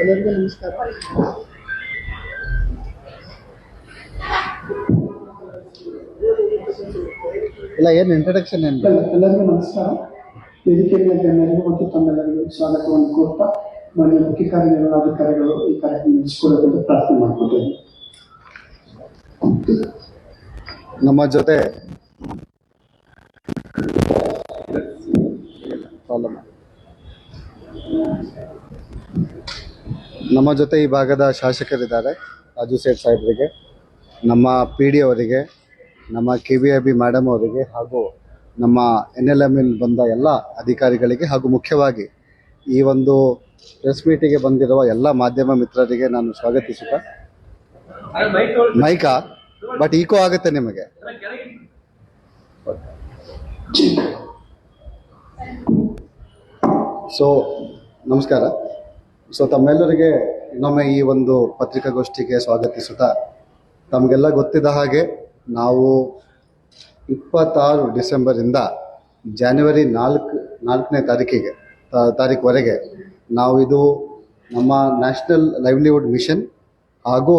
ಎಲ್ಲರಿಗೂ ನಮಸ್ಕಾರ. ಇಲ್ಲ ಏನು ಇಂಟ್ರಡಕ್ಷನ್ ಏನು? ಎಲ್ಲರಿಗೂ ನಮಸ್ಕಾರ. ವೇದಿಕೆಯಲ್ಲಿ ಗಣ್ಯರಿಗೂ ಮತ್ತು ತಮ್ಮೆಲ್ಲರಿಗೂ ಸ್ವಾಗತವನ್ನು ಕೋರ್ತಾ ಮಾನ್ಯ ಮುಖ್ಯ ಕಾರ್ಯನಿರ್ವಹಣಾಧಿಕಾರಿಗಳು ಈ ಕಾರ್ಯಕ್ರಮ ನಡೆಸಿಕೊಳ್ಳಬೇಕೆಂದು ಪ್ರಾರ್ಥನೆ ಮಾಡಿಕೊಟ್ಟೇನೆ. ನಮ್ಮ ಜೊತೆ ಈ ಭಾಗದ ಶಾಸಕರಿದ್ದಾರೆ. ರಾಜು ಸೇಠ್ ಸಾಹೇಬರಿಗೆ, ನಮ್ಮ PD ಅವರಿಗೆ, ನಮ್ಮ KVIB ಮೇಡಮ್ ಅವರಿಗೆ ಹಾಗೂ ನಮ್ಮ NLM ಬಂದ ಎಲ್ಲ ಅಧಿಕಾರಿಗಳಿಗೆ ಹಾಗೂ ಮುಖ್ಯವಾಗಿ ಈ ಒಂದು ಪ್ರೆಸ್ ಮೀಟಿಗೆ ಬಂದಿರುವ ಎಲ್ಲ ಮಾಧ್ಯಮ ಮಿತ್ರರಿಗೆ ನಾನು ಸ್ವಾಗತಿಸುತ್ತಾ. ಮೈಕಾ ಬಟ್ ಈಕೋ ಆಗುತ್ತೆ ನಿಮಗೆ. ನಮಸ್ಕಾರ. ತಮ್ಮೆಲ್ಲರಿಗೆ ಇನ್ನೊಮ್ಮೆ ಈ ಒಂದು ಪತ್ರಿಕಾಗೋಷ್ಠಿಗೆ ಸ್ವಾಗತಿಸುತ್ತಾ, ತಮಗೆಲ್ಲ ಗೊತ್ತಿದ್ದ ಹಾಗೆ ನಾವು 26 ಡಿಸೆಂಬರಿಂದ ಜನವರಿ 4ನೇ ತಾರೀಕುವರೆಗೆ ನಾವು ಇದು ನಮ್ಮ ನ್ಯಾಷನಲ್ ಲೈವ್ಲಿಹುಡ್ ಮಿಷನ್ ಹಾಗೂ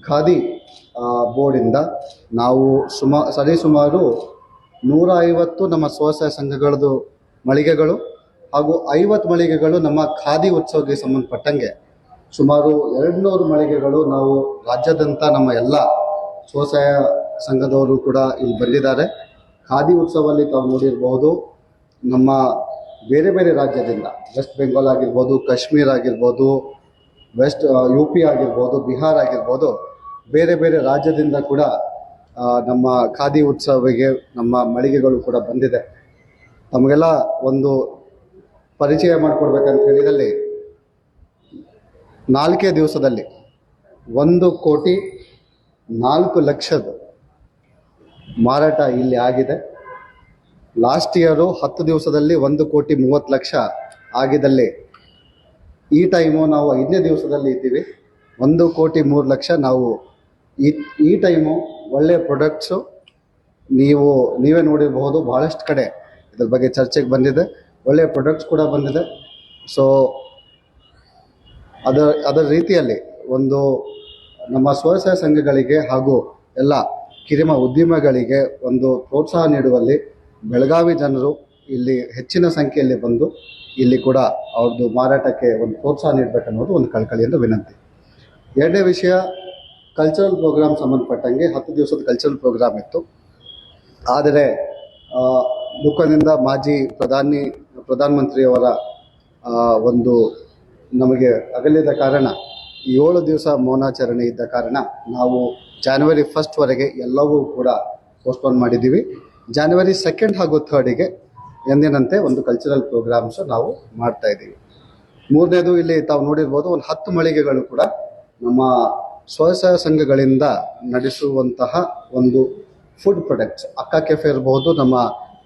ಖಾದಿ ಬೋರ್ಡಿಂದ ನಾವು ಸರಿಸುಮಾರು 150 ನಮ್ಮ ಸ್ವಸಹಾಯ ಸಂಘಗಳದ್ದು ಮಳಿಗೆಗಳು ಹಾಗೂ 50 ಮಳಿಗೆಗಳು ನಮ್ಮ ಖಾದಿ ಉತ್ಸವಕ್ಕೆ ಸಂಬಂಧಪಟ್ಟಂಗೆ ಸುಮಾರು 200 ಮಳಿಗೆಗಳು ನಾವು ರಾಜ್ಯಾದ್ಯಂತ ನಮ್ಮ ಎಲ್ಲ ಸ್ವಸಹಾಯ ಸಂಘದವರು ಕೂಡ ಇಲ್ಲಿ ಬಂದಿದ್ದಾರೆ. ಖಾದಿ ಉತ್ಸವದಲ್ಲಿ ತಾವು ನೋಡಿರಬಹುದು, ನಮ್ಮ ಬೇರೆ ಬೇರೆ ರಾಜ್ಯದಿಂದ ವೆಸ್ಟ್ ಬೆಂಗಾಲ್ ಆಗಿರ್ಬೋದು, ಕಾಶ್ಮೀರ ಆಗಿರ್ಬೋದು, UP ಆಗಿರ್ಬೋದು, ಬಿಹಾರ್ ಆಗಿರ್ಬೋದು, ಬೇರೆ ಬೇರೆ ರಾಜ್ಯದಿಂದ ಕೂಡ ನಮ್ಮ ಖಾದಿ ಉತ್ಸವಕ್ಕೆ ನಮ್ಮ ಮಳಿಗೆಗಳು ಕೂಡ ಬಂದಿದೆ. ತಮಗೆಲ್ಲ ಒಂದು ಪರಿಚಯ ಮಾಡಿಕೊಡ್ಬೇಕಂತ ಹೇಳಿದಲ್ಲಿ 4 ದಿವಸದಲ್ಲಿ 1,04,00,000 ಮಾರಾಟ ಇಲ್ಲಿ ಆಗಿದೆ. ಲಾಸ್ಟ್ ಇಯರು 10 ದಿವಸದಲ್ಲಿ 1,30,00,000 ಆಗಿದ್ದಲ್ಲಿ ಈ ಟೈಮು ನಾವು 5ನೇ ದಿವಸದಲ್ಲಿ ಇದ್ದೀವಿ. 1,03,00,000 ನಾವು ಈ ಟೈಮು ಒಳ್ಳೆಯ ಪ್ರಾಡಕ್ಟ್ಸು ನೀವೇ ನೋಡಿರಬಹುದು. ಭಾಳಷ್ಟು ಕಡೆ ಇದ್ರ ಬಗ್ಗೆ ಚರ್ಚೆಗೆ ಬಂದಿದೆ, ಒಳ್ಳೆಯ ಪ್ರಾಡಕ್ಟ್ಸ್ ಕೂಡ ಬಂದಿದೆ. ಅದರ ರೀತಿಯಲ್ಲಿ ಒಂದು ನಮ್ಮ ಸ್ವಸಹಾಯ ಸಂಘಗಳಿಗೆ ಹಾಗೂ ಎಲ್ಲ ಕಿರಿಮ ಉದ್ಯಮಗಳಿಗೆ ಒಂದು ಪ್ರೋತ್ಸಾಹ ನೀಡುವಲ್ಲಿ ಬೆಳಗಾವಿ ಜನರು ಇಲ್ಲಿ ಹೆಚ್ಚಿನ ಸಂಖ್ಯೆಯಲ್ಲಿ ಬಂದು ಇಲ್ಲಿ ಕೂಡ ಅವ್ರದ್ದು ಮಾರಾಟಕ್ಕೆ ಒಂದು ಪ್ರೋತ್ಸಾಹ ನೀಡಬೇಕನ್ನೋದು ಒಂದು ಕಳಕಳಿಯಿಂದ ವಿನಂತಿ. ಎರಡನೇ ವಿಷಯ, ಕಲ್ಚರಲ್ ಪ್ರೋಗ್ರಾಮ್ ಸಂಬಂಧಪಟ್ಟಂಗೆ 10 ದಿವಸದ ಕಲ್ಚರಲ್ ಪ್ರೋಗ್ರಾಮ್ ಇತ್ತು. ಆದರೆ ದುಃಖದಿಂದ ಮಾಜಿ ಪ್ರಧಾನಮಂತ್ರಿಯವರ ಒಂದು ನಮಗೆ ಅಗಲಿದ ಕಾರಣ 7 ದಿವಸ ಮೌನಾಚರಣೆ ಇದ್ದ ಕಾರಣ ನಾವು ಜನವರಿ 1 ಎಲ್ಲವೂ ಕೂಡ ಪೋಸ್ಟ್ಪೋನ್ ಮಾಡಿದ್ದೀವಿ. ಜನವರಿ 2 ಹಾಗೂ 3 ಎಂದಿನಂತೆ ಒಂದು ಕಲ್ಚರಲ್ ಪ್ರೋಗ್ರಾಮ್ಸ್ ನಾವು ಮಾಡ್ತಾ ಇದ್ದೀವಿ. ಮೂರನೇದು, ಇಲ್ಲಿ ತಾವು ನೋಡಿರ್ಬೋದು, ಒಂದು 10 ಮಳಿಗೆಗಳು ಕೂಡ ನಮ್ಮ ಸ್ವಸಹಾಯ ಸಂಘಗಳಿಂದ ನಡೆಸುವಂತಹ ಒಂದು ಫುಡ್ ಪ್ರಾಡಕ್ಟ್ಸ್, ಅಕ್ಕ ಕೆಫೆ ಇರ್ಬೋದು, ನಮ್ಮ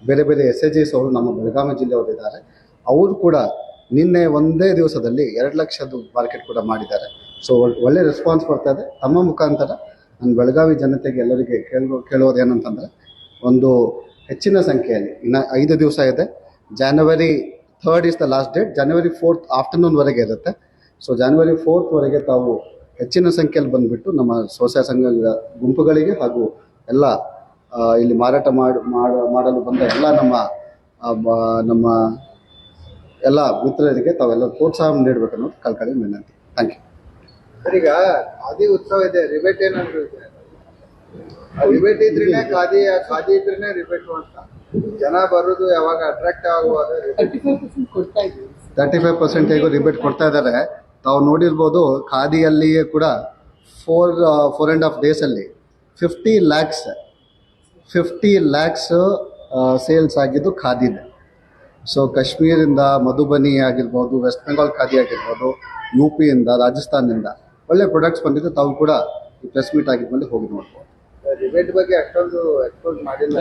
ಬೇರೆ ಬೇರೆ SHGs ಅವರು ನಮ್ಮ ಬೆಳಗಾವಿ ಜಿಲ್ಲೆಯವರಿದ್ದಾರೆ. ಅವರು ಕೂಡ ನಿನ್ನೆ ಒಂದೇ ದಿವಸದಲ್ಲಿ 2 ಲಕ್ಷದ ಮಾರ್ಕೆಟ್ ಕೂಡ ಮಾಡಿದ್ದಾರೆ. ಒಳ್ಳೆ ರೆಸ್ಪಾನ್ಸ್ ಬರ್ತಾ ಇದೆ. ತಮ್ಮ ಮುಖಾಂತರ ನಾನು ಬೆಳಗಾವಿ ಜನತೆಗೆ ಎಲ್ಲರಿಗೆ ಕೇಳೋದೇನಂತಂದರೆ, ಒಂದು ಹೆಚ್ಚಿನ ಸಂಖ್ಯೆಯಲ್ಲಿ ಇನ್ನು 5 ದಿವಸ ಇದೆ. ಜನವರಿ 3 ಇಸ್ ದ ಲಾಸ್ಟ್ ಡೇಟ್. ಜನವರಿ 4 ಆಫ್ಟರ್ನೂನ್ವರೆಗೆ ಇರುತ್ತೆ. ಜನವರಿ 4 ತಾವು ಹೆಚ್ಚಿನ ಸಂಖ್ಯೆಯಲ್ಲಿ ಬಂದುಬಿಟ್ಟು ನಮ್ಮ ಸ್ವಸಹಾಯ ಸಂಘ ಗುಂಪುಗಳಿಗೆ ಹಾಗೂ ಎಲ್ಲ ಇಲ್ಲಿ ಮಾರಾಟ ಮಾಡಲು ಬಂದ ಎಲ್ಲ ನಮ್ಮ ಎಲ್ಲ ಮಿತ್ರರಿಗೆ ತಾವೆಲ್ಲ ಪ್ರೋತ್ಸಾಹ ನೀಡಬೇಕನ್ನೋದು ಕಳಕಳಿ ವಿನಂತಿ. Thank you. ಈಗ ಖಾದಿ ಉತ್ಸವ ಇದೆ, ರಿಬೇಟ್ ಏನಾದ್ರು ಇದೆ? ರಿಬೇಟ್ ಇದ್ರೇನೆ ಖಾದಿ ಇದ್ರೇನೆ ರಿಬೇಟ್ ಅಂತ ಜನ ಬರೋದು, ಯಾವಾಗ ಅಟ್ರಾಕ್ಟ್ ಆಗುವಾಗ 35% ಹೇಗೋ ರಿಬೇಟ್ ಕೊಡ್ತಾ ಇದ್ದಾರೆ. ತಾವು ನೋಡಿರ್ಬೋದು, ಖಾದಿಯಲ್ಲಿಯೇ ಕೂಡ 4.5 ಡೇಸಲ್ಲಿ 50 ಲ್ಯಾಕ್ಸ್ ಸೇಲ್ಸ್ ಆಗಿದ್ದು ಖಾದಿದೆ. ಕಾಶ್ಮೀರಿಂದ, ಮಧುಬನಿ ಆಗಿರ್ಬೋದು, ವೆಸ್ಟ್ ಬೆಂಗಾಲ್ ಖಾದಿ ಆಗಿರ್ಬೋದು, UP ಇಂದ, ರಾಜಸ್ಥಾನದಿಂದ ಒಳ್ಳೆ ಪ್ರಾಡಕ್ಟ್ಸ್ ಬಂದಿದ್ದು. ತಾವು ಕೂಡ ಈ ಪ್ರೆಸ್ ಮೀಟ್ ಆಗಿದ್ಮೇಲೆ ಹೋಗಿ ನೋಡ್ಬೋದು. ರಿಬೇಟ್ ಬಗ್ಗೆ ಅಷ್ಟೊಂದು ಎಕ್ಸ್ಪೋಸ್ ಮಾಡಿಲ್ಲ.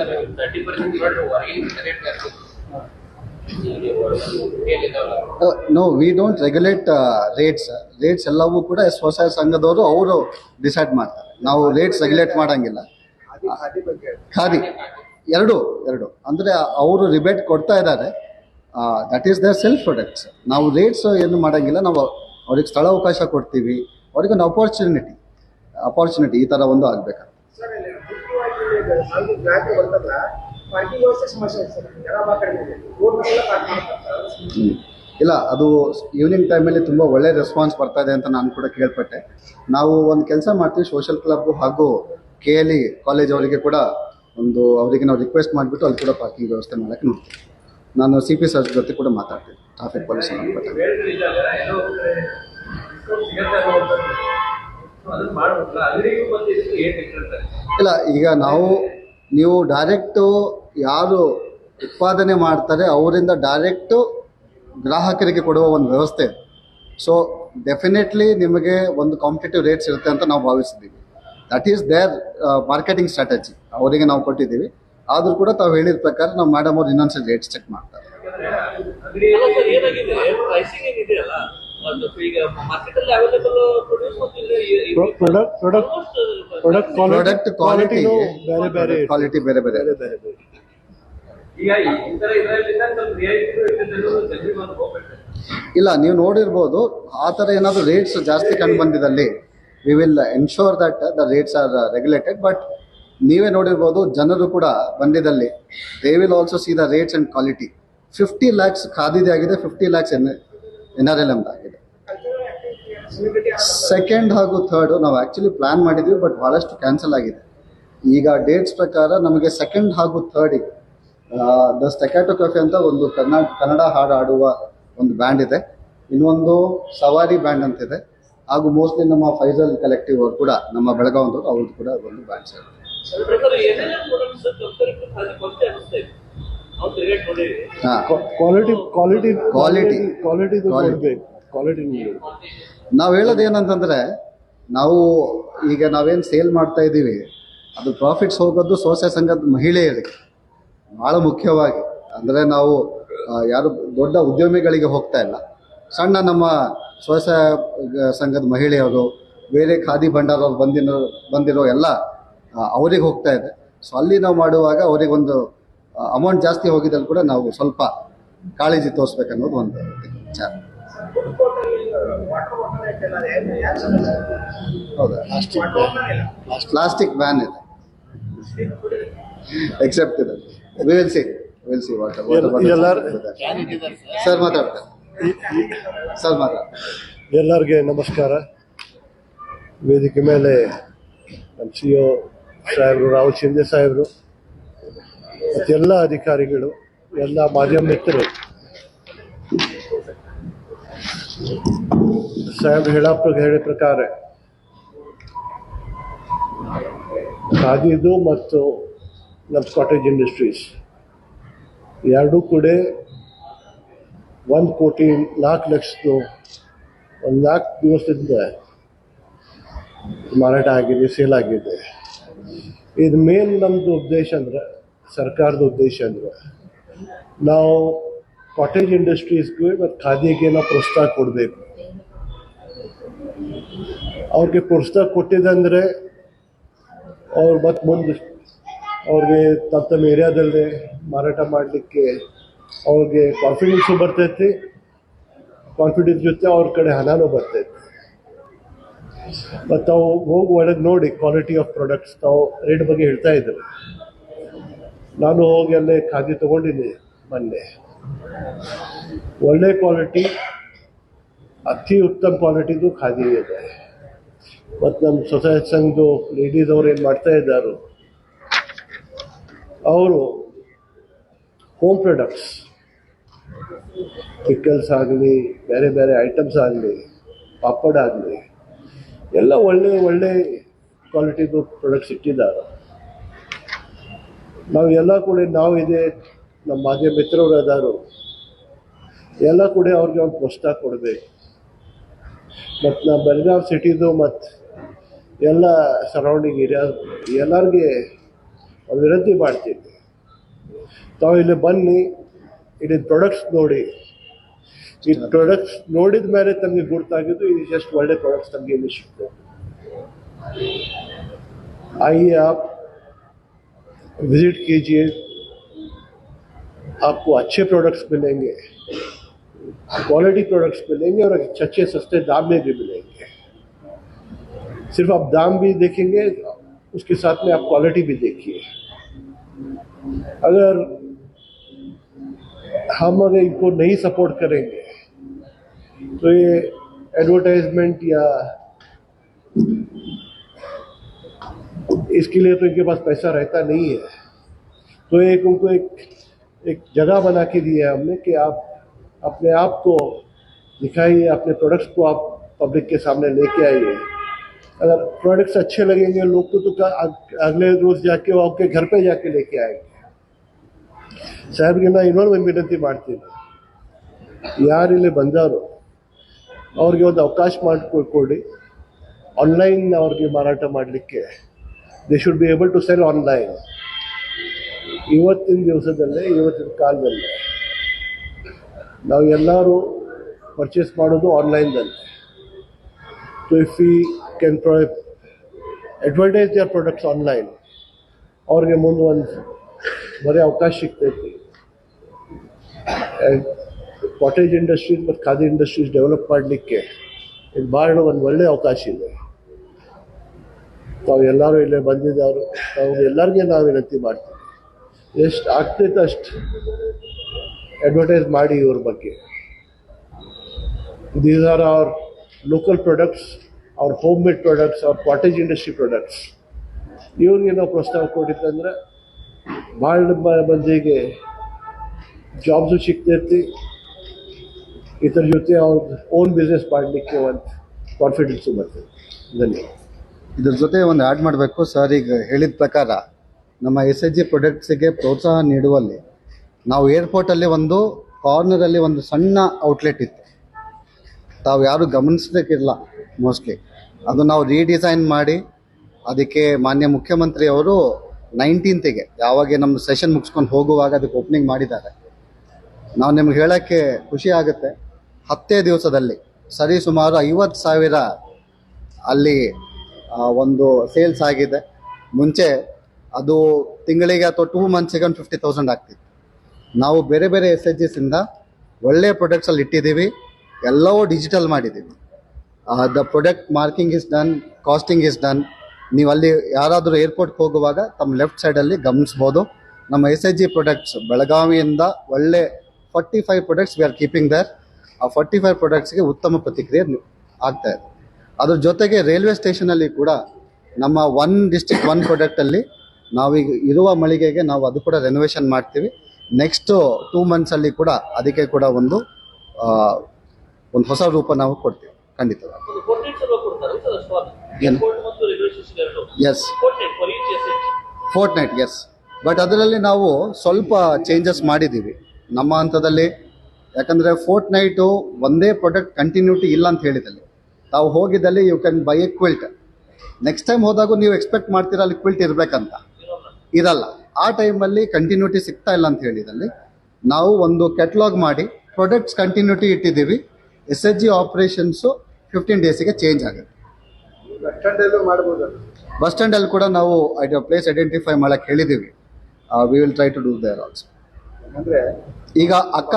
No, we don't regulate rates ಎಲ್ಲವೂ ಕೂಡ ಸ್ವಸಹಾಯ ಸಂಘದವರು ಅವರು ಡಿಸೈಡ್ ಮಾಡ್ತಾರೆ. ನಾವು ರೇಟ್ಸ್ ರೆಗ್ಯುಲೇಟ್ ಮಾಡೋಂಗಿಲ್ಲ. ಖಾದಿ ಎರಡು ಅಂದರೆ ಅವರು ರಿಬೇಟ್ ಕೊಡ್ತಾ ಇದ್ದಾರೆ. That is their self products. ನಾವು ರೇಟ್ಸ್ ಏನು ಮಾಡೋಂಗಿಲ್ಲ. ನಾವು ಅವ್ರಿಗೆ ಸ್ಥಳ ಅವಕಾಶ ಕೊಡ್ತೀವಿ, ಅವ್ರಿಗೊಂದು ಅಪಾರ್ಚುನಿಟಿ ಈ ಥರ ಒಂದು ಆಗಬೇಕು. ಸರ್ ಇಲ್ಲಿ ಮುಖ್ಯವಾಗಿ ಸಾರಿಗೆ ಗ್ರಾಹಕ ಬಂದಲ್ಲ ಪಾರ್ಕಿಂಗ್ ವ್ಯವಸ್ಥೆ ಸಮಸ್ಯೆ ಇದೆ ಸರ್. ಜನ ಬಾ ಕಡಿಮೆ ಇದೆ, ರೋಡ್ನೆಲ್ಲ ಪಾರ್ಕ್ ಮಾಡ್ತಾರೆ. ಇಲ್ಲ, ಅದು ಈವ್ನಿಂಗ್ ಟೈಮಲ್ಲಿ ತುಂಬ ಒಳ್ಳೆ ರೆಸ್ಪಾನ್ಸ್ ಬರ್ತಾ ಇದೆ ಅಂತ ನಾನು ಕೂಡ ಕೇಳ್ಪಟ್ಟೆ. ನಾವು ಒಂದು ಕೆಲಸ ಮಾಡ್ತೀವಿ, ಸೋಷಲ್ ಕ್ಲಬ್ ಹಾಗೂ KLE ಕಾಲೇಜ್ ಅವರಿಗೆ ಕೂಡ ಅವರಿಗೆ ನಾವು ರಿಕ್ವೆಸ್ಟ್ ಮಾಡಿಬಿಟ್ಟು ಅಲ್ಲಿ ಕೂಡ ಪಾರ್ಕಿಂಗ್ ವ್ಯವಸ್ಥೆ ಮಾಡೋಕ್ಕೆ ನೋಡ್ತೀವಿ. ನಾನು CP ಸರ್ ಜೊತೆ ಕೂಡ ಮಾತಾಡ್ತೀನಿ, ಟ್ರಾಫಿಕ್ ಪೊಲೀಸ್ ಇಲ್ಲ. ಈಗ ನೀವು ಡೈರೆಕ್ಟು ಯಾರು ಉತ್ಪಾದನೆ ಮಾಡ್ತಾರೆ ಅವರಿಂದ ಡೈರೆಕ್ಟು ಗ್ರಾಹಕರಿಗೆ ಕೊಡುವ ಒಂದು ವ್ಯವಸ್ಥೆ. ಸೊ ಡೆಫಿನೆಟ್ಲಿ ನಿಮಗೆ ಒಂದು ಕಾಂಪಿಟೇಟಿವ್ ರೇಟ್ಸ್ ಇರುತ್ತೆ ಅಂತ ನಾವು ಭಾವಿಸಿದ್ದೀವಿ. That is their marketing strategy. ಅವರಿಗೆ ನಾವು ಕೊಟ್ಟಿದ್ದೀವಿ. ಆದರೂ ಕೂಡ ತಾವು ಹೇಳಿದ ಪ್ರಕಾರ ನಾವು ಮೇಡಮ್ ಅವ್ರು ಇನ್ನೊಂದ್ಸರಿ ರೇಟ್ಸ್ ಚೆಕ್ ಮಾಡ್ತಾರೆ. ಪ್ರಾಡಕ್ಟ್ ಕ್ವಾಲಿಟಿ ಬೇರೆ ಬೇರೆ. ಇಲ್ಲ, ನೀವು ನೋಡಿರ್ಬೋದು, ಆ ಥರ ಏನಾದರೂ ರೇಟ್ಸ್ ಜಾಸ್ತಿ ಕಂಡು ಬಂದಿದ್ದಲ್ಲಿ we will ensure that the rates are regulated. But ನೀವೇ ನೋಡಿರ್ಬೋದು, ಜನರು ಕೂಡ ಬಂದಿದ್ದಲ್ಲಿ they will also see the rates and quality. 50 lakhs ಖಾದಿದೆ ಆಗಿದೆ, 50 lakhs NRLM ಆಗಿದೆ. ಸೆಕೆಂಡ್ ಹಾಗೂ ಥರ್ಡು ನಾವು ಆ್ಯಕ್ಚುಲಿ ಪ್ಲ್ಯಾನ್ ಮಾಡಿದ್ವಿ, ಬಟ್ ಭಾಳಷ್ಟು ಕ್ಯಾನ್ಸಲ್ ಆಗಿದೆ. ಈಗ ಡೇಟ್ಸ್ ಪ್ರಕಾರ ನಮಗೆ ಸೆಕೆಂಡ್ ಹಾಗೂ ಥರ್ಡಿಗೆ ದ ಸ್ಟೆಕ್ಯಾಟೋ ಕೆಫೆ ಅಂತ ಒಂದು ಕನ್ನಡ ಹಾಡು ಆಡುವ ಒಂದು ಬ್ಯಾಂಡ್ ಇದೆ, ಇನ್ನೊಂದು ಸವಾರಿ ಬ್ಯಾಂಡ್ ಅಂತಿದೆ, ಹಾಗೂ ಮೋಸ್ಟ್ಲಿ ನಮ್ಮ ಫೈಜಲ್ ಕಲೆಕ್ಟಿವ್ ಅವರು ಕೂಡ, ನಮ್ಮ ಬೆಳಗಾವಿಯವರು, ಅವ್ರದ್ದು ಕೂಡ ಒಂದು ಬ್ಯಾಂಡ್ಸ್ ಇದೆ. ನಾವು ಹೇಳೋದು ಏನಂತಂದರೆ, ನಾವೇನು ಸೇಲ್ ಮಾಡ್ತಾ ಇದ್ದೀವಿ ಅದು ಪ್ರಾಫಿಟ್ಸ್ ಹೋಗೋದು ಸ್ವಸಹಾಯ ಸಂಘದ ಮಹಿಳೆಯರಿಗೆ ಭಾಳ ಮುಖ್ಯವಾಗಿ. ಅಂದರೆ ನಾವು ಯಾರು ದೊಡ್ಡ ಉದ್ಯಮಿಗಳಿಗೆ ಹೋಗ್ತಾ ಇಲ್ಲ, ಸಣ್ಣ ನಮ್ಮ ಸ್ವಸಹಾಯ ಸಂಘದ ಮಹಿಳೆಯರು, ಬೇರೆ ಖಾದಿ ಭಂಡಾರವ್ರು ಬಂದಿರೋ ಎಲ್ಲ ಅವ್ರಿಗೆ ಹೋಗ್ತಾ ಇದೆ. ಸೊ ಅಲ್ಲಿ ನಾವು ಮಾಡುವಾಗ ಅವರಿಗೊಂದು ಅಮೌಂಟ್ ಜಾಸ್ತಿ ಹೋಗಿದ್ದಲ್ಲಿ ಕೂಡ ನಾವು ಸ್ವಲ್ಪ ಕಾಳಜಿ ತೋರಿಸ್ಬೇಕನ್ನೋದು ಒಂದು ವಿಚಾರ. ಹೌದಾ? ಪ್ಲಾಸ್ಟಿಕ್ ಬ್ಯಾನ್ ಇದೆ, ಎಕ್ಸೆಪ್ಟ್ ಇದೆ. ವಿಲ್ ಸಿ ವಾಟ್ ಸರ್ ಮಾತಾಡ್ತಾರೆ. ಎಲ್ಲರಿಗೆ ನಮಸ್ಕಾರ. ವೇದಿಕೆ ಮೇಲೆ ನಮ್ಮ CO ಸಾಹೇಬರು, ರಾಹುಲ್ ಶಿಂದೆ ಸಾಹೇಬರು, ಮತ್ತೆಲ್ಲ ಅಧಿಕಾರಿಗಳು, ಎಲ್ಲ ಮಾಧ್ಯಮ ಮಿತ್ರರು, ಸಾಹೇಬರು ಹೇಳಿದ ಪ್ರಕಾರ ಖಾದಿದು ಮತ್ತು ನಮ್ಮ ಕಾಟೇಜ್ ಇಂಡಸ್ಟ್ರೀಸ್ ಎರಡೂ ಕೂಡ 1 ಕೋಟಿ 4 ಲಕ್ಷದ್ದು 1 ಲಾಖ ದಿವಸದಿಂದ ಮಾರಾಟ ಆಗಿದೆ, ಸೇಲ್ ಆಗಿದೆ. ಇದು ಮೇನ್ ನಮ್ಮದು ಉದ್ದೇಶ ಅಂದ್ರೆ, ಸರ್ಕಾರದ ಉದ್ದೇಶ ಅಂದ್ರೆ, ನಾವು ಕಾಟೇಜ್ ಇಂಡಸ್ಟ್ರೀಸ್ಗೆ ಮತ್ತು ಖಾದಿಗೆ ನಾವು ಪ್ರೋತ್ಸಾಹ ಕೊಡಬೇಕು. ಅವ್ರಿಗೆ ಪ್ರೋತ್ಸಾಹ ಕೊಟ್ಟಿದ್ದಂದರೆ ಅವ್ರು ಮತ್ತು ಮುಂದೆ ಅವ್ರಿಗೆ ತಮ್ಮ ಏರಿಯಾದಲ್ಲೇ ಮಾರಾಟ ಮಾಡಲಿಕ್ಕೆ ಅವ್ರಿಗೆ ಕಾನ್ಫಿಡೆನ್ಸು ಬರ್ತೈತಿ. ಕಾನ್ಫಿಡೆನ್ಸ್ ಜೊತೆ ಅವ್ರ ಕಡೆ ಹಣನೂ ಬರ್ತೈತಿ. ಮತ್ತು ತಾವು ಹೋಗಿ ಒಳಗೆ ನೋಡಿ ಕ್ವಾಲಿಟಿ ಆಫ್ ಪ್ರಾಡಕ್ಟ್ಸ್, ತಾವು ರೇಟ್ ಬಗ್ಗೆ ಹೇಳ್ತಾ ಇದ್ರು. ನಾನು ಹೋಗಿ ಅಲ್ಲೇ ಖಾದಿ ತೊಗೊಂಡಿದ್ದೀನಿ ಮೊನ್ನೆ. ಒಳ್ಳೆ ಕ್ವಾಲಿಟಿ, ಅತಿ ಉತ್ತಮ ಕ್ವಾಲಿಟಿದು ಖಾದಿ ಇದೆ. ಮತ್ತು ನಮ್ಮ ಸೊಸೈಟಿ ಸಂಘದ ಲೇಡೀಸ್ ಅವ್ರು ಏನು ಮಾಡ್ತಾ ಇದ್ದಾರೋ, ಅವರು ಹೋಮ್ ಪ್ರಾಡಕ್ಟ್ಸ್, ಪಿಕಲ್ಸ್ ಆಗಲಿ, ಬೇರೆ ಬೇರೆ ಐಟಮ್ಸ್ ಆಗಲಿ, ಪಾಪಡ್ ಆಗಲಿ, ಎಲ್ಲ ಒಳ್ಳೆ ಕ್ವಾಲಿಟಿದು ಪ್ರಾಡಕ್ಟ್ಸ್ ಇಟ್ಟಿದ್ದಾರೆ. ನಾವು ಎಲ್ಲ ಕೂಡ ಇದೆ ನಮ್ಮ ಮಾಧ್ಯಮ ಮಿತ್ರರು ಅದಾರು, ಎಲ್ಲ ಕೂಡ ಅವ್ರಿಗೆ ಒಂದು ಪ್ರೋತ್ಸಾಹ ಕೊಡಬೇಕು. ಮತ್ತು ನಾವು ಬೆಳಗಾವಿ ಸಿಟಿದು ಮತ್ತು ಎಲ್ಲ ಸರೌಂಡಿಂಗ್ ಏರಿಯಾ ಎಲ್ಲರಿಗೆ ವಿನಂತಿ ಮಾಡ್ತೀನಿ, ತಾವು ಇಲ್ಲಿ ಬನ್ನಿ, ಇಲ್ಲಿ ಪ್ರಾಡಕ್ಟ್ಸ್ ನೋಡಿ. ಈ ಪ್ರಾಡಕ್ಟ್ಸ್ ನೋಡಿದ ಮೇಲೆ ತಮಗೆ ಗುರ್ತಾಗಿದ್ದು ಇದು ಜಸ್ಟ್ ಒಳ್ಳೆ ಪ್ರಾಡಕ್ಟ್ಸ್ तमगे ಇಲ್ಲಿ ಸಿಗ್ತದೆ. आइए आप विजिट कीजिए, आपको अच्छे प्रोडक्ट्स मिलेंगे, क्वालिटी प्रोडक्ट्स मिलेंगे और अच्छे सस्ते दाम में भी मिलेंगे। सिर्फ आप दाम भी देखेंगे, उसके साथ में आप क्वालिटी भी देखिए। अगर हम अगर इनको नहीं सपोर्ट करेंगे तो ये एडवर्टाइजमेंट या इसके लिए तो इनके पास पैसा रहता नहीं है। तो एक उनको एक जगह बना के दी है हमने कि आप अपने आप को दिखाइए, अपने प्रोडक्ट्स को आप पब्लिक के सामने लेके आइए। अगर प्रोडक्ट्स अच्छे लगेंगे लोग को तो अगले रोज जाके वो आपके घर पे जाके लेके आएंगे। ಸಾಹೇಬ್ಗೆ ಇನ್ನೊಂದು ವಿನಂತಿ ಮಾಡ್ತೀನಿ, ಯಾರಿಲ್ಲಿ ಬಂದಾರೋ ಅವ್ರಿಗೆ ಒಂದು ಅವಕಾಶ ಮಾಡಿಕೊಡಿ, ಆನ್ಲೈನ್ ಅವ್ರಿಗೆ ಮಾರಾಟ ಮಾಡಲಿಕ್ಕೆ. They should be able to sell online. ಇವತ್ತಿನ ದಿವಸದಲ್ಲೇ, ಇವತ್ತಿನ ಕಾಲದಲ್ಲೇ ನಾವು ಎಲ್ಲರೂ ಪರ್ಚೇಸ್ ಮಾಡೋದು ಆನ್ಲೈನ್ದಲ್ಲಿ. So if we can advertise their products online, ಅವ್ರಿಗೆ ಮುಂದೆ ಒಂದು ಬರೀ ಅವಕಾಶ ಸಿಗ್ತೈತಿ. ಕಾಟೇಜ್ ಇಂಡಸ್ಟ್ರೀಸ್ ಮತ್ತು ಖಾದಿ ಇಂಡಸ್ಟ್ರೀಸ್ ಡೆವಲಪ್ ಮಾಡಲಿಕ್ಕೆ ಇದು ಭಾಳ ಒಂದು ಒಳ್ಳೆಯ ಅವಕಾಶ ಇದೆ. ತಾವು ಎಲ್ಲರೂ ಇಲ್ಲೇ ಬಂದಿದ್ದಾರೆ, ತಾವು ಎಲ್ಲರಿಗೆ ನಾವು ವಿನಂತಿ ಮಾಡ್ತೀವಿ, ಎಷ್ಟು ಆಗ್ತೈತೆ ಅಷ್ಟು ಅಡ್ವರ್ಟೈಸ್ ಮಾಡಿ ಇವ್ರ ಬಗ್ಗೆ. These are our local products, ಅವ್ರ ಹೋಮ್ ಮೇಡ್ ಪ್ರಾಡಕ್ಟ್ಸ್, ಅವ್ರ ಕಾಟೇಜ್ ಇಂಡಸ್ಟ್ರಿ ಪ್ರಾಡಕ್ಟ್ಸ್. ಇವ್ರಿಗೆ ನಾವು ಪ್ರೋತ್ಸಾಹ ಕೊಟ್ಟಿತ್ತಂದ್ರೆ ಭಾಳ ಮಂದಿಗೆ ಜಾಬ್ಸು ಸಿಗ್ತೈತಿ, ಇದರ ಜೊತೆ ಅವ್ರ ಓನ್ ಬಿಸ್ನೆಸ್ ಮಾಡಲಿಕ್ಕೆ ಒಂದು ಕಾನ್ಫಿಡೆನ್ಸು ಬರ್ತೈತಿ. ಧನ್ಯವಾದ. ಇದ್ರ ಜೊತೆ ಒಂದು ಆ್ಯಡ್ ಮಾಡಬೇಕು ಸರ್. ಈಗ ಹೇಳಿದ ಪ್ರಕಾರ ನಮ್ಮ SHG ಪ್ರಾಡಕ್ಟ್ಸಿಗೆ ಪ್ರೋತ್ಸಾಹ ನೀಡುವಲ್ಲಿ ನಾವು ಏರ್ಪೋರ್ಟಲ್ಲಿ ಒಂದು ಕಾರ್ನರಲ್ಲಿ ಒಂದು ಸಣ್ಣ ಔಟ್ಲೆಟ್ ಇತ್ತು, ತಾವು ಯಾರು ಗಮನಿಸಬೇಕಿಲ್ಲ ಮೋಸ್ಟ್ಲಿ. ಅದು ನಾವು ರೀಡಿಸೈನ್ ಮಾಡಿ ಅದಕ್ಕೆ ಮಾನ್ಯ ಮುಖ್ಯಮಂತ್ರಿಯವರು 19th ಯಾವಾಗ ನಮ್ಮ ಸೆಷನ್ ಮುಗಿಸ್ಕೊಂಡು ಹೋಗುವಾಗ ಅದಕ್ಕೆ ಓಪನಿಂಗ್ ಮಾಡಿದ್ದಾರೆ. ನಾವು ನಿಮ್ಗೆ ಹೇಳೋಕ್ಕೆ ಖುಷಿ ಆಗುತ್ತೆ, 10 ದಿವಸದಲ್ಲಿ ಸರಿ ಸುಮಾರು 50,000 ಅಲ್ಲಿ ಒಂದು ಸೇಲ್ಸ್ ಆಗಿದೆ. ಮುಂಚೆ ಅದು ತಿಂಗಳಿಗೆ ಅಥವಾ 2 ಮಂತ್ಸಿಗೆ ಒಂದು 50,000 ಆಗ್ತಿತ್ತು. ನಾವು ಬೇರೆ ಬೇರೆ SHGಸಿಂದ ಒಳ್ಳೆಯ ಪ್ರಾಡಕ್ಟ್ಸಲ್ಲಿ ಇಟ್ಟಿದ್ದೀವಿ, ಎಲ್ಲವೂ ಡಿಜಿಟಲ್ ಮಾಡಿದ್ದೀವಿ. The product marking is done, costing is done. ನೀವು ಅಲ್ಲಿ ಯಾರಾದರೂ ಏರ್ಪೋರ್ಟ್ಗೆ ಹೋಗುವಾಗ ತಮ್ಮ ಲೆಫ್ಟ್ ಸೈಡಲ್ಲಿ ಗಮನಿಸ್ಬೋದು. ನಮ್ಮ SHG ಪ್ರಾಡಕ್ಟ್ಸ್ ಬೆಳಗಾವಿಯಿಂದ ಒಳ್ಳೆ 45 products we are keeping there. ಆ 45 ಪ್ರಾಡಕ್ಟ್ಸ್ಗೆ ಉತ್ತಮ ಪ್ರತಿಕ್ರಿಯೆ ಆಗ್ತಾ ಇದೆ. ಅದ್ರ ಜೊತೆಗೆ ರೈಲ್ವೆ ಸ್ಟೇಷನಲ್ಲಿ ಕೂಡ ನಮ್ಮ 1 ಡಿಸ್ಟ್ರಿಕ್ಟ್ 1 ಪ್ರಾಡಕ್ಟಲ್ಲಿ ನಾವೀಗ ಇರುವ ಮಳಿಗೆಗೆ ನಾವು ಅದು ಕೂಡ ರೆನೋವೇಷನ್ ಮಾಡ್ತೀವಿ. ನೆಕ್ಸ್ಟ್ 2 ಮಂತ್ಸಲ್ಲಿ ಕೂಡ ಅದಕ್ಕೆ ಕೂಡ ಒಂದು ಹೊಸ ರೂಪ ನಾವು ಕೊಡ್ತೀವಿ ಖಂಡಿತವಾಗಿ. S, ಫೋರ್ಟ್ನೈಟ್, S. ಬಟ್ ಅದರಲ್ಲಿ ನಾವು ಸ್ವಲ್ಪ ಚೇಂಜಸ್ ಮಾಡಿದ್ದೀವಿ ನಮ್ಮ ಹಂತದಲ್ಲಿ. ಯಾಕಂದರೆ ಫೋರ್ಟ್ನೈಟು ಒಂದೇ ಪ್ರಾಡಕ್ಟ್ ಕಂಟಿನ್ಯೂಟಿ ಇಲ್ಲ ಅಂತ ಹೇಳಿದಲ್ಲಿ, ತಾವು ಹೋಗಿದ್ದಲ್ಲಿ you can buy a quilt. Next time ಹೋದಾಗ ನೀವು ಎಕ್ಸ್ಪೆಕ್ಟ್ ಮಾಡ್ತೀರಾ ಅಲ್ಲಿ ಕ್ವಿಲ್ಟ್ ಇರಬೇಕಂತ, ಇರಲ್ಲ. ಆ ಟೈಮಲ್ಲಿ ಕಂಟಿನ್ಯೂಟಿ ಸಿಗ್ತಾ ಇಲ್ಲ ಅಂತ ಹೇಳಿದಲ್ಲಿ ನಾವು ಒಂದು ಕ್ಯಾಟಲಾಗ್ ಮಾಡಿ ಪ್ರಾಡಕ್ಟ್ಸ್ ಕಂಟಿನ್ಯೂಟಿ ಇಟ್ಟಿದ್ದೀವಿ. SHG ಆಪರೇಷನ್ಸು 15 ಡೇಸಿಗೆ ಚೇಂಜ್ ಆಗುತ್ತೆ. ಬಸ್ ಸ್ಟ್ಯಾಂಡಲ್ಲಿ ಕೂಡ ನಾವು ಪ್ಲೇಸ್ ಐಡೆಂಟಿಫೈ ಮಾಡೋಕ್ಕೆ ಹೇಳಿದ್ದೀವಿ. We will try to do there also. ಅಂದ್ರೆ ಈಗ ಅಕ್ಕ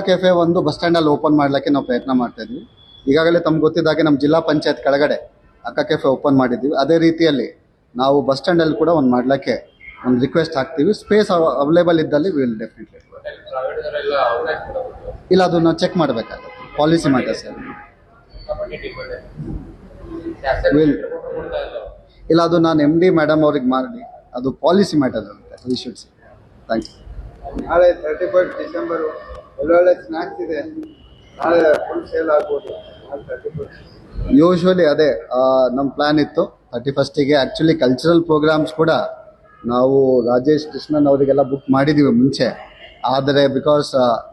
ಕೆಫೆ ಒಂದು ಬಸ್ ಸ್ಟ್ಯಾಂಡಲ್ಲಿ ಓಪನ್ ಮಾಡಲಿಕ್ಕೆ ನಾವು ಪ್ರಯತ್ನ ಮಾಡ್ತಾ ಇದ್ವಿ. ಈಗಾಗಲೇ ತಮ್ಗೆ ಗೊತ್ತಿದ್ದಾಗೆ ನಮ್ಮ ಜಿಲ್ಲಾ ಪಂಚಾಯತ್ ಕೆಳಗಡೆ ಅಕ್ಕ ಕೆಫೆ ಓಪನ್ ಮಾಡಿದ್ದೀವಿ. ಅದೇ ರೀತಿಯಲ್ಲಿ ನಾವು ಬಸ್ ಸ್ಟ್ಯಾಂಡಲ್ಲಿ ಕೂಡ ಒಂದು ಮಾಡಲಿಕ್ಕೆ ಒಂದು ರಿಕ್ವೆಸ್ಟ್ ಹಾಕ್ತೀವಿ. ಸ್ಪೇಸ್ ಅವೈಲೇಬಲ್ ಇದ್ದಲ್ಲಿ ವಿಲ್ ಡೆಫಿನೆಟ್ಲಿ. ಇಲ್ಲ, ಅದು ನಾವು ಚೆಕ್ ಮಾಡಬೇಕಾಗುತ್ತೆ, ಪಾಲಿಸಿ ಮ್ಯಾಟರ್ಸ್. ವಿಲ್ ಇಲ್ಲ, ಅದು ನಾನು MD ಮೇಡಮ್ ಅವ್ರಿಗೆ ಮಾಡಿ, ಅದು ಪಾಲಿಸಿ ಮ್ಯಾಟರ್ ಆಗುತ್ತೆ. We should see. Thank you. ನಾಳೆ 31 ಡಿಸೆಂಬರು ಒಳ್ಳೊಳ್ಳೆ ಸ್ನ್ಯಾಕ್ಸ್ ಇದೆ, ನಾಳೆ ಫುಲ್ ಸೇಲ್ ಆಗ್ಬೋದು. 31 ಯೂಶ್ವಲಿ ಅದೇ ನಮ್ಮ ಪ್ಲ್ಯಾನ್ ಇತ್ತು 31ಸ್ಟಿಗೆ. ಆ್ಯಕ್ಚುಲಿ ಕಲ್ಚರಲ್ ಪ್ರೋಗ್ರಾಮ್ಸ್ ಕೂಡ ನಾವು ರಾಜೇಶ್ ಕೃಷ್ಣನ್ ಅವರಿಗೆಲ್ಲ ಬುಕ್ ಮಾಡಿದ್ದೀವಿ ಮುಂಚೆ. ಆದರೆ ಬಿಕಾಸ್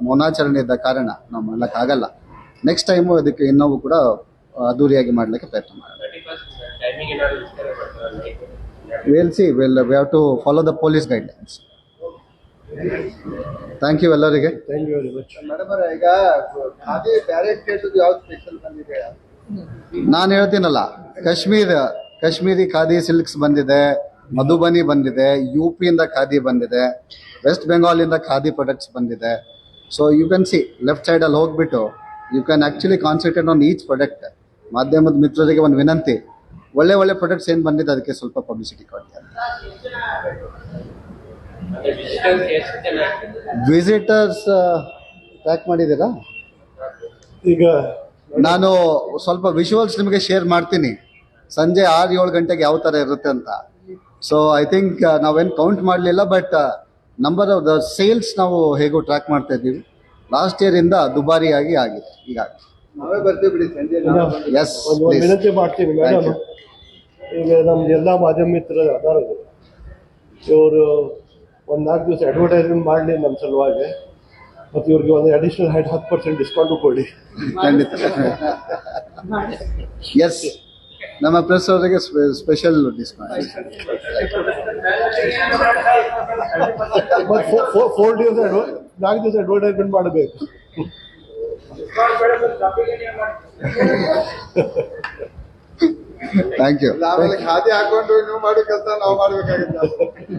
ಮೌನಾಚರಣೆ ಇದ್ದ ಕಾರಣ ನಾವು ಮಾಡೋಕ್ಕಾಗಲ್ಲ. ನೆಕ್ಸ್ಟ್ ಟೈಮು ಅದಕ್ಕೆ ಇನ್ನೂ ಕೂಡ ಅದ್ದೂರಿಯಾಗಿ ಮಾಡಲಿಕ್ಕೆ ಪ್ರಯತ್ನ ಮಾಡೋಣ. We'll see, we have to follow the police guidelines. Thank you ಎಲ್ಲರಿಗೆ. Thank you very much. Madam ಅವರೇ, ಈಗ ಖಾದಿ ಬೇರೆ ಸ್ಟೇಟ್ ಯಾವ್ದು ಸ್ಪೆಷಲ್ ಬಂದಿದೆ? ನಾನು ಹೇಳ್ತೀನಲ್ಲ, ಕಾಶ್ಮೀರಿ ಖಾದಿ ಸಿಲ್ಕ್ಸ್ ಬಂದಿದೆ, ಮಧುಬನಿ ಬಂದಿದೆ, UPಯಿಂದ ಖಾದಿ ಬಂದಿದೆ, ವೆಸ್ಟ್ ಬೆಂಗಾಲಿಂದ ಖಾದಿ ಪ್ರಾಡಕ್ಟ್ಸ್ ಬಂದಿದೆ. So you can see left ಸೈಡಲ್ಲಿ ಹೋಗ್ಬಿಟ್ಟು you can actually concentrate on each product. ಮಾಧ್ಯಮದ ಮಿತ್ರರಿಗೆ ಒಂದು ವಿನಂತಿ, ಒಳ್ಳೆ ಒಳ್ಳೆ ಪ್ರಾಡಕ್ಟ್ಸ್ ಏನು ಬಂದಿದೆ ಅದಕ್ಕೆ ಸ್ವಲ್ಪ ಪಬ್ಲಿಸಿಟಿ ಕೊಡಿ. ವಿಸಿಟರ್ಸ್ ಟ್ರ್ಯಾಕ್ ಮಾಡಿದ್ದೀರಾ? ಈಗ ನಾನು ಸ್ವಲ್ಪ ವಿಜುವಲ್ಸ್ ನಿಮಗೆ ಶೇರ್ ಮಾಡ್ತೀನಿ ಸಂಜೆ 6-7 ಗಂಟೆಗೆ ಯಾವ ಥರ ಇರುತ್ತೆ ಅಂತ. ಸೊ ಐ ಥಿಂಕ್ ನಾವೇನು ಕೌಂಟ್ ಮಾಡಲಿಲ್ಲ, but number of the sales ನಾವು ಹೇಗೋ ಟ್ರ್ಯಾಕ್ ಮಾಡ್ತಾ ಇದ್ದೀವಿ. ಲಾಸ್ಟ್ ಇಯರಿಂದ ದುಬಾರಿಯಾಗಿ ಆಗಿದೆ ಈಗಾಗಲೇ. ನಾವೇ ಬರ್ತೀವಿ ಬಿಡಿ ಸಂಜೆ. ಎಸ್, ಒಂದು ವಿನಂತಿ ಮಾಡ್ತೀನಿ ಮೇಡಮ್. ಈಗ ನಮ್ದು ಎಲ್ಲ ಮಾಧ್ಯಮ ಮಿತ್ರರು ಅದಾರ, ಇವರು ಒಂದು 4 ದಿವಸ ಅಡ್ವರ್ಟೈಸ್ಮೆಂಟ್ ಮಾಡಲಿ ನಮ್ಮ ಸಲುವಾಗಿ, ಮತ್ತು ಇವ್ರಿಗೆ ಒಂದು ಅಡಿಷನಲ್ 10% ಡಿಸ್ಕೌಂಟು ಕೊಡಿ. ಖಂಡಿತ. ಎಸ್, ನಮ್ಮ ಪ್ರೆಸ್ ಅವರಿಗೆ ಸ್ಪೆಷಲ್ ಡಿಸ್ಕೌಂಟ್. ಮತ್ತು 4 ದಿವಸ 4 ದಿವಸ ಅಡ್ವರ್ಟೈಸ್ಮೆಂಟ್ ಮಾಡಬೇಕು. Thank you. ಆಮೇಲೆ ಖಾದಿ ಹಾಕೊಂಡು ನೀವು ಮಾಡೋ ಕೆಲಸ ನಾವು ಮಾಡ್ಬೇಕಾಗುತ್ತೆ.